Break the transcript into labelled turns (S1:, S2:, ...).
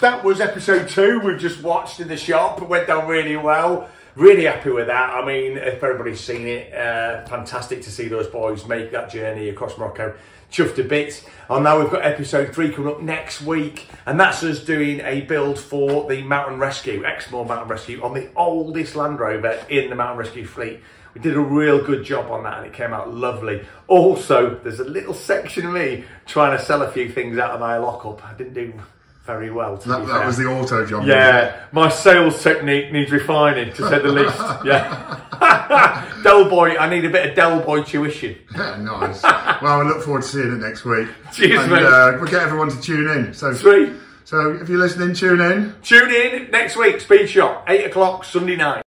S1: that was episode 2 we've just watched in the shop. It went down really well. Really happy with that. I mean, if everybody's seen it, fantastic to see those boys make that journey across Morocco. Chuffed to bits. And now we've got episode 3 coming up next week, and that's us doing a build for the Mountain Rescue, Exmoor Mountain Rescue, on the oldest Land Rover in the Mountain Rescue fleet. We did a real good job on that and it came out lovely. Also, there's a little section of me trying to sell a few things out of my lockup. I didn't do very well.
S2: That was the auto job.
S1: Yeah, my sales technique needs refining, to say the least. Yeah. Del Boy, I need a bit of Del Boy tuition.
S2: Yeah, nice. Well, I look forward to seeing it next week.
S1: Cheers,
S2: and,
S1: mate.
S2: We'll get everyone to tune in. So,
S1: Sweet.
S2: So if you're listening, tune in.
S1: Tune in next week, Speedshop, 8 o'clock Sunday night.